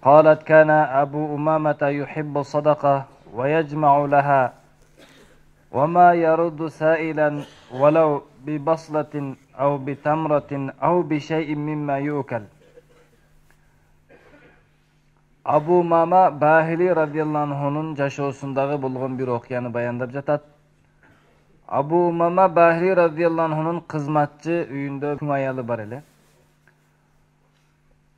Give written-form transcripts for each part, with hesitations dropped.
قالت كان أبو أمامة يحب الصدقة ويجمع لها وما يرد سائلا ولو ببصلة أو بتمرة أو بشيء مما يؤكل. Абу Умама Бахили радиаллаху анхунун жашоосундагы болгон бир окуяны баяндап жатат. Абу Умама Бахили радиаллаху анхунун кызматчы үйүндө күң аялы бар эле.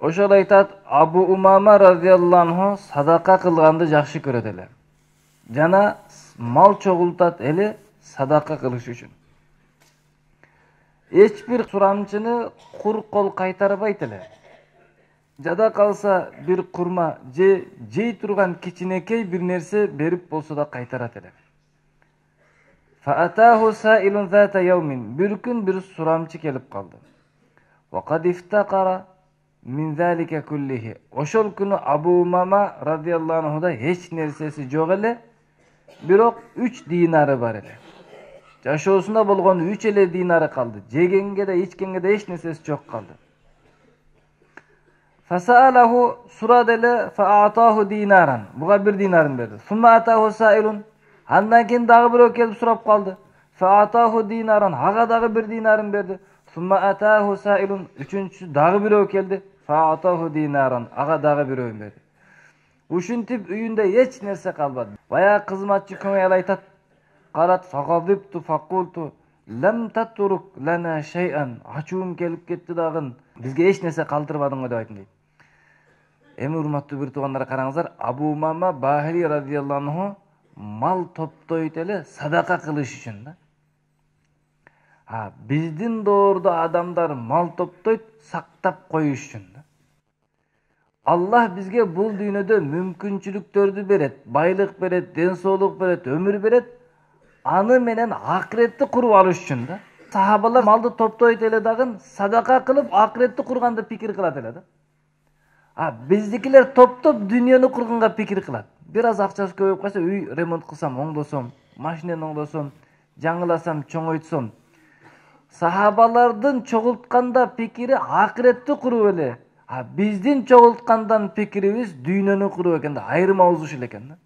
Ошол айтат, Абу Умама радиаллаху анху садака кылганды жакшы көрөт эле. Жана мал чогултат эле садака кылыш үчүн. Эч бир сурамчыны кур кол кайтарбайт эле. Жада калса бир курма же жей турган кичинекей бир нерсе берип болсо да кайтарат эле. Фаатаху саилун зата яумин. Бир күн бир сурамчы келип калды. Ва кад ифтакара мин залика куллихи. Ошол күнү Абу Умама радиаллаху анхуда эч нерсеси жок эле. Бирок 3 динары бар эле. Жашоосунда болгон 3 эле динары калды. Жегенге да ичкенге да эч нерсеси жок калды. Фасаалаху сурады эле фаатаху динаран. Буга 1 динарын берди. Сумма атаху саилун. Андан кийин дагы бирөө келип сурап калды. Фаатаху динаран. Ага дагы 1 динарын берди. Сумма атаху саилун. Үчүнчү дагы бирөө келди. Фаатаху динаран. Ага дагы бирөө берди. Ушинтип үйүндө эч нерсе калбады. Бая кызматчы көңөй айтат. Карат фагадибту факулту лам татрук лана шай'ан. Ачуум келип кетти дагы. Бизге эч нерсе калтырбадың го деп айтын дейт. Эми урматтуу бир туугандар караңыздар, Абу Умама Бахили радиаллаху анху мал топтойт эле садака кылыш үчүн да. Биздин доордо адамдар мал топтойт сактап коюш үчүн да. Аллах бизге бул дүйнөдө мүмкүнчүлүктөрдү берет, байлык берет, ден соолук берет, өмүр берет. Аны менен акыретти куруп алыш үчүн да. Сахабалар малды топтойт эле дагы садака кылып акыретти курганды пикир кылат эле да. Биздикилер топтоп дүйнөнү курганга пикир кылат. Бир аз акчасы көбөйүп калса, үй ремонт кылсам, оңдосом, машинени оңдосом, жаңыласам, чоңойтсом. Сахабалардын чогултканда пикири акыретти куруу эле. Биздин чогулткандан пикирибиз дүйнөнү куруу экен да, айрым ауызуш эле экен да.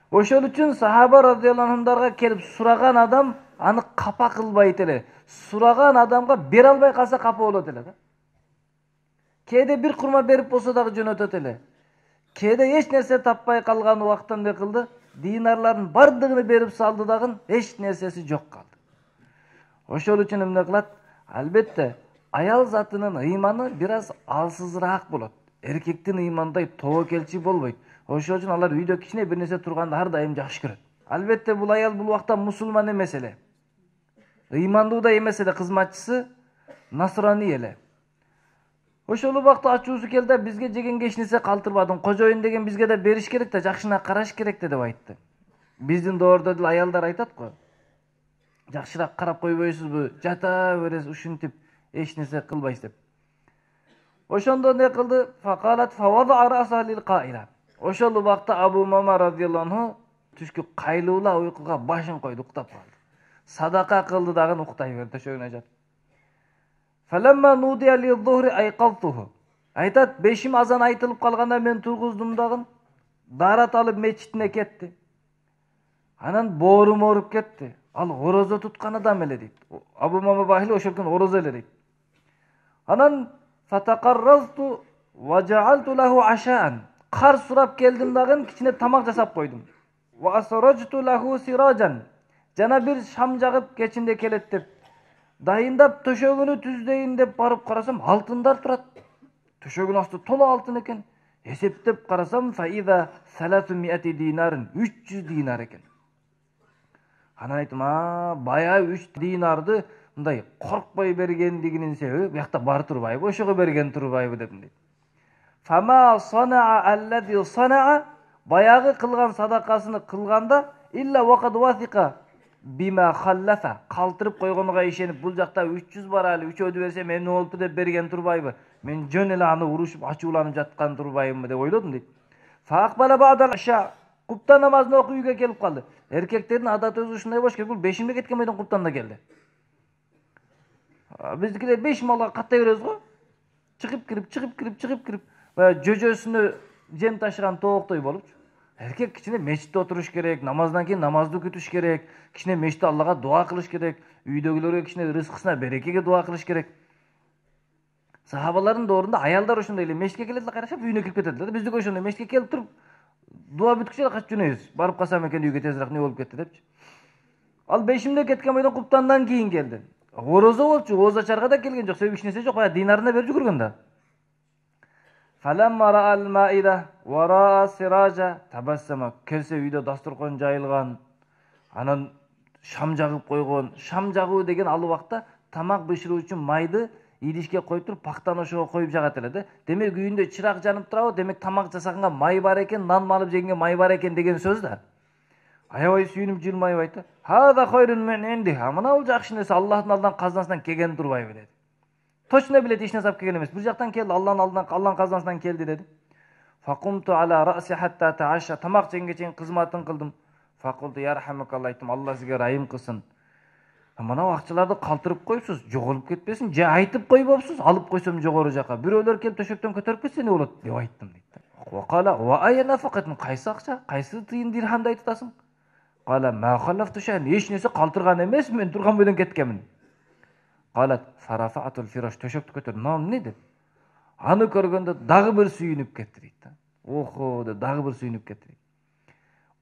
Ошол үчүн сахаба радиаллаху анхумдарга келип сураган адам аны капа кылбайт эле. Сураган адамга бере албай калса капа болот эле да. Кээде бир курма берип болсо дагы жөнөтөт эле. Кээде эч нерсе таппай калган убакта эмне кылды? Динарлардын бардыгын берип салды дагы эч нерсеси жок калды. Ошол үчүн эмне кылат? Албетте, аял затынын ыйманы бир аз алсызыраак болот. Эркектин ыймандай тобокелчи болбойт. Ошол үчүн алар үйдө кичине бир нерсе турганды ар дайым жакшы көрөт. Албетте бул аял бул убакта мусулман эмес эле. Ыймандуу да эмес эле, кызматчысы насрани эле. Ошол убакта ачуусу келди, бизге жегенге эч нерсе калтырбадың. Кожоюн деген бизге да бериш керек да, жакшына караш керек деп айтты. Биздин доордо деле аялдар айтат го. Жакшыраак карап койбойсузбу? Жата бересиз, ушинтип эч нерсе кылбайсыз деп. Ошондо не кылды? Факалат фавада араса лил каила. Ошол убакта Абу Умама радиаллаху анху түшкү кайлуула уйкуга башын койду, уктап калды. Садака кылды дагы уктай берди, төшөгүнө жатып. Фаламма нудия лиз-зухри айқалтуху. Айтат, бешим азан айтылып калганда мен тургуздум дагы. Дарат алып мечитине кетти. Анан боорум ооруп кетти. Ал орозо туткан адам эле дейт. Абу Умама Бахили ошол күн орозо эле дейт. Анан фатақарразту ва жаалту лаху ашаан. Кар сурап келдим дагы кичине тамак жасап койдум. Ва асраджту лаху сиражан. Жана бир шам жагып кечинде келет деп. Дайындап төшөгүнү түздейин деп барып карасам, алтындар турат. Төшөгүн асты толо алтын экен. Эсептеп карасам, фаида 300 динарын, 300 динар экен. Анан айттым, бая 3 динарды мындай коркпой бергендигинин себеби буякта бар турбайбы, ошого берген турбайбы деп дейт. Фама санаа аллади санаа, баягы кылган садакасыны кылганда илла вакад васика бима халлафа, калтырып койгонго ишенип, бул жакта 300 бар али, 3-өдү берсем эмне болду деп берген турбайбы? Мен жөн эле аны урушуп, ачууланып жаткан турбайбымбы деп ойлодум дейт. Фaqbala ba'dal isha. Куптан намазын окуп үйгө келип калды. Эркектердин адаты өзү ушундай болуш керек. Бул бешимге кеткен бойдон куптанда келди. Биздикилер 5 малга каттай беребиз го. Чыгып кирип. баягы жөжөсүнө жем ташыган тооктой болупчу. Эркек кичине мечитте отуруш керек, намаздан кийин намазды күтүш керек, кичине мечитте Аллага дуа кылыш керек, үйдөгүлөргө кичине рызкысына берекеге дуа кылыш керек. Сахабалардын доорунда аялдар ошондой эле мечитке келет эле кайрашап үйүнө кирип кетет эле. Биздики ошондой мечитке келип туруп дуа бүткүчө эле качып жөнөйбүз. Барып калсам экен үйгө тезирээк не болуп кетти депчи. Ал бешимде кеткен бойдон куптандан кийин келди. Орозо болчу, ооз ачарга да келген жок, себеби эч нерсе жок, баягы динарына берип жүгүргөн да. Falamma ra'al ma'ida wa ra'a siraja tabassama. Келсе үйдө дастуркан жайылган, анан шам жагып койгон. Шам жагуу деген ал убакта тамак бышыруу үчүн майды идишке коюп туруп пактан ошого коюп жагат эле да. Демек үйүндө чырак жанып турабы, демек тамак жасаганга май бар экен, нан малып жегенге май бар экен деген сөз да. Аябай сүйүнүп жылмайып айтты. Хада хайрун мен энди. Мына бул жакшы нерсе, Аллахтын алдынан казынасынан келген турбайбы деди. Точно билет, эч нерсе алып келген эмес. Бир жактан келди, Алланын алдынан, Алланын казынасынан келди деди. Факумту ала раси хатта таашша. Тамак жегенге чейин кызматын кылдым. Факулту ярхамакалла, айттым, Алла сизге райым кылсын. Мына акчаларды калтырып коюпсуз, жоголуп кетпесин, же айтып койбопсуз, алып койсом жогору жака. Бирөөлөр келип төшөктөн көтөрүп кетсе не болот деп айттым дейт. Вакала ва айна факат, кайсы акча, кайсы тыйын дирхамды айтып атасың? Кала ма халафту шайын, эч нерсе калтырган эмес, мен турган бойдон кеткенмин. Калат фарафатул фираш, төшөктү көтөрдүм. Эмне деп? Аны көргөндө дагы бир сүйүнүп кетти дейт. Охо деп дагы бир сүйүнүп кетти.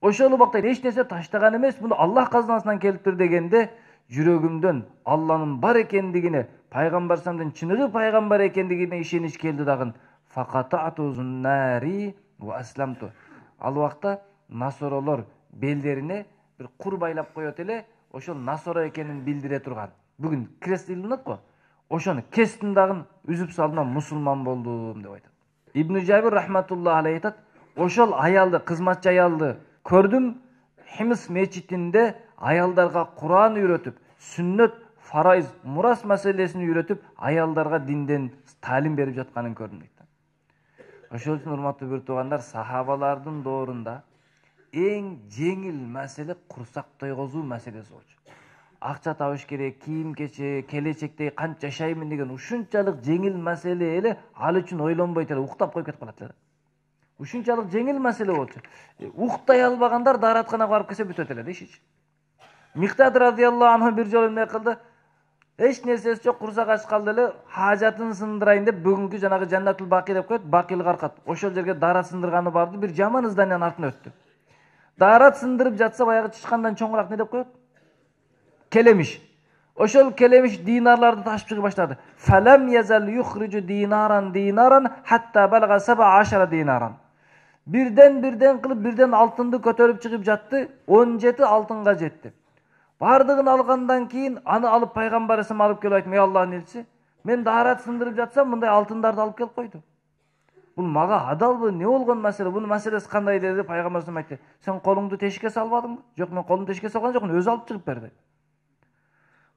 Ошол убакта эч нерсе таштаган эмес, муну Аллах казынасынан келиптир дегенде жүрөгүмдөн Алланын бар экендигине, пайгамбар саллаллаху алейхи чыныгы пайгамбар экендигине ишенич келди дагы. Факатату зуннари ва асламту. Ал убакта насоролор белдерине бир кур байлап коет эле, ошол насора экенин билдире турган. Бүгүн крест илинат го. Ошону кестин дагы үзүп салдым, мусулман болдум деп айтат. Ибн Жабир рахматуллаху алейхи айтат, ошол аялды, кызматчы аялды көрдүм, Химс мечитинде аялдарга Куран үйрөтүп, сүннөт, фарайз, мурас маселесин үйрөтүп, аялдарга динден талим берип жатканын көрдүм дейт. Ошол үчүн урматтуу бир туугандар, сахабалардын доорунда эң жеңил маселе курсак тойгозуу маселеси болчу. Акча табыш керек, кийим кече, келечекте канча жашаймын деген ушунчалык жеңил маселе эле ал үчүн ойлонбойт эле, уктап коюп кетип калат эле. Ушунчалык жеңил маселе болчу. Уктай албагандар дааратканага барып келсе бүтөт эле дейшичи. Миктад радиаллаху анху бир жолу эмне кылды? Эч нерсеси жок, курсак ач калды эле, хажатын сындырайын деп бүгүнкү жанагы Жаннатул Баки деп коет, Бакил каркат. Ошол жерге даарат сындырганы барды, бир жаман зданиянын артына өттү. Даарат сындырып жатса, баягы чычкандан чоңураак не деп коет? Келемиш. Ошол келемиш динарларды ташып чыгып баштады. Фалам язал юхриджу динаран хатта балага 17 динаран. Бирден кылып, бирден алтынды көтөрүп чыгып жатты, 17 алтынга жетти. Бардыгын алгандан кийин аны алып пайгамбар эсем алып келип айттым: "Ey Аллахтын элчиси, мен даарат сындырып жатсам, мындай алтындарды алып келип койду. Бул мага адалбы, не болгон маселе? Бунун маселеси кандай?" деди. Пайгамбар эсем айтты: "Сен колуңду тешикке салбадыңбы?" "Жок, мен колумду тешикке салган жокмун, өзү алып чыгып берди."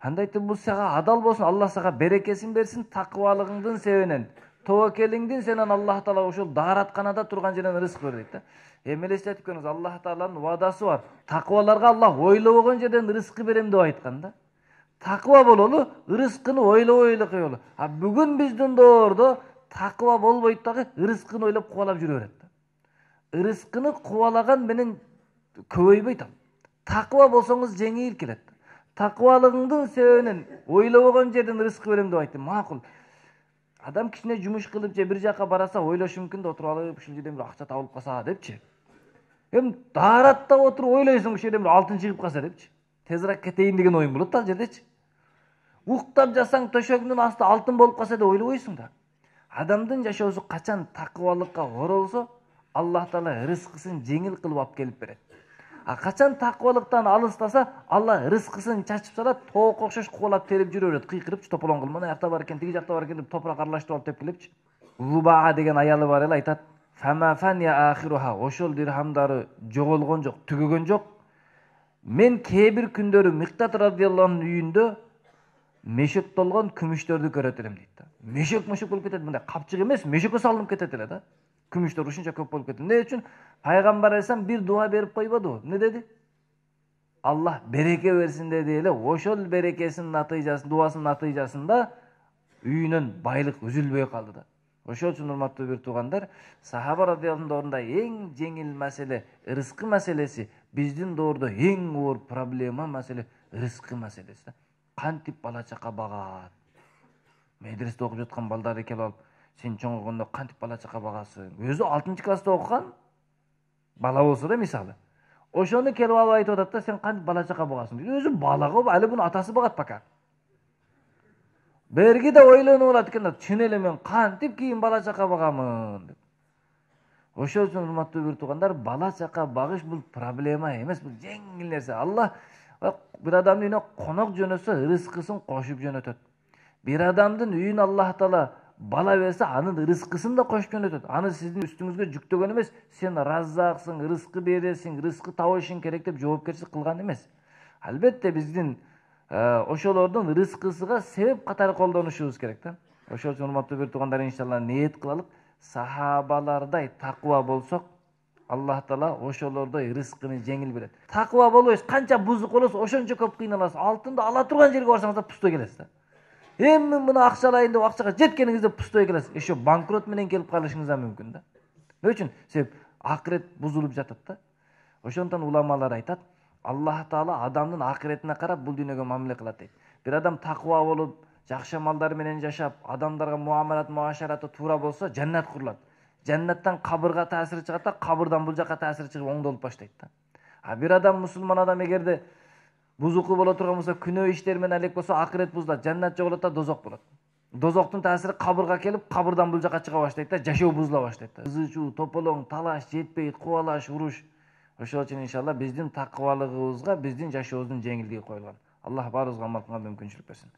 Анда айтты: "Бул сага адал болсун, Аллах сага берекесин берсин, такыбалыгыңдын себебинен, тобокелиңдин сенен Аллах Таала ошол дааратканада турган жерден рызык бер" дейт да. Эмелесте айтып көрүңүз, Аллах Тааланын вадасы бар. Такыбаларга Аллах ойлобогон жерден рызкы берем деп айткан да. Такыба бололу, рызкыны ойлобой эле коелу. А бүгүн биздин доордо такыба болбойт дагы, рызкыны ойлоп кубалап жүрө берет да. Рызкыны кубалаган менен көбөйбөйт ал. Такыба болсоңуз жеңил келет. Такыбалыгыңдын себебинен ойлобогон жерден рызкы берем деп айтты. Макул. Адам кичине жумуш кылып же бир жака бараса ойлошу мүмкүн да, отуруп алып, ушул жерден бир акча табылып калса депчи. Эми дааратта отуруп ойлойсуң, ушул жерден бир алтын чыгып калса депчи. Тезирээк кетейин деген оюң болот ал жердечи. Уктап жасаң, төшөгүнүн асты алтын болуп калса деп ойлобойсуң да. Адамдын жашоосу качан такыбалыкка оролсо, Аллах Таала рызкысын жеңил кылып алып келип берет. А качан такыбалыктан алыстаса, Алла рызкысын чачып салат, тоокко окшош кубалап терип жүрө берет, кыйкырып тополон кылмана, аякта бар экен, тиги жакта бар экен деп топурак аралаштырып алып тепкилепчи. Лубаа деген аялы бар эле, айтат: "Фама фания ахируха", ошол дирхамдары жоголгон жок, түгөгөн жок. Мен кээ бир күндөрү Миктат радиаллаху анхунун үйүндө мешек толгон күмүштөрдү көрөт элем дейт да. Мешек болуп кетет, мындай капчык эмес, мешекке салынып кетет эле да. Күмүштөр ушунча көп болуп кетти. Эмне үчүн? Пайгамбар алейхисалам бир дуа берип койбодубу? Эмне деди? Аллах береке берсин деди эле. Ошол берекесинин натыйжасында, дуасынын натыйжасында үйүнөн байлык үзүлбөй калды да. Ошол үчүн урматтуу бир туугандар, сахаба радыйаллаху анхумда эң жеңил маселе рызкы маселеси, биздин доордо эң оор проблема маселе рызкы маселеси да. Кантип бала чака багат? Медреседе окуп жаткан балдарды келип алып, сен чоңойгондо кантип бала чака багасың? Өзү 6-класста окуган бала болсо да мисалы. Ошону келип алып айтып атат да, сен кантип бала чака багасың дейт. Өзү бала го, али буну атасы багат пока. Берги да ойлонуп алат экен да, чын эле мен кантип кийин бала чака багамын деп. Ошол үчүн урматтуу бир туугандар, бала чака багыш бул проблема эмес, бул жеңил нерсе. Аллах бир адамдын үйүнө конок жөнөсө, рызкысын кошуп жөнөтөт. Бир адамдын үйүнө Аллах Таала бала берсе, анын рызкысын да кошуп жөнөтөт. Аны сиздин үстүңүзгө жүктөгөн эмес, сен раззаксың, рызкы бересиң, рызкы табышың керек деп жоопкерчилик кылган эмес. Албетте биздин ошолордун рызкысыга себеп катары колдонушубуз керек да. Ошол үчүн урматтуу бир туугандар, иншалла ниет кылалык, сахабалардай таква болсок, Аллах Таала ошолордой рызкыны жеңил берет. Таква болбойсуз, канча бузук болосуз, ошончо көп кыйналасыз. Алтынды ала турган жерге барсаңыз да пустой келесиз да. Эми муну акчалайын деп акчага жеткениңизде пустой келесиз. Еще банкрот менен келип калышыңыз да мүмкүн да. Эмне үчүн? Себеп акырет бузулуп жатат да. Ошондон уламалар айтат, Аллах Таала адамдын акыретине карап бул дүйнөгө мамиле кылат дейт. Бир адам таква болуп, жакшы амалдар менен жашап, адамдарга муамалат, муашараты туура болсо, жаннат курулат. Жаннаттан кабырга таасир чыгат да, кабырдан бул жака таасир чыгып оңдолуп баштайт да. А бир адам, мусулман адам эгерде бузуку боло турган болсо, күнөө иштер менен алек болсо, акырет бузулат, жаннат жоголот да, дозок болот. Дозоктун таасири кабырга келип, кабырдан бул жака чыга баштайт да, жашоо бузула баштайт да. Кызычуу, тополоң, талаш, жетпейт, кубалаш, уруш. Ошол үчүн иншалла биздин таквалыгыбызга, биздин жашообуздун жеңилдиги коюлган. Аллах баарыбызга амал кылганга мүмкүнчүлүк берсин.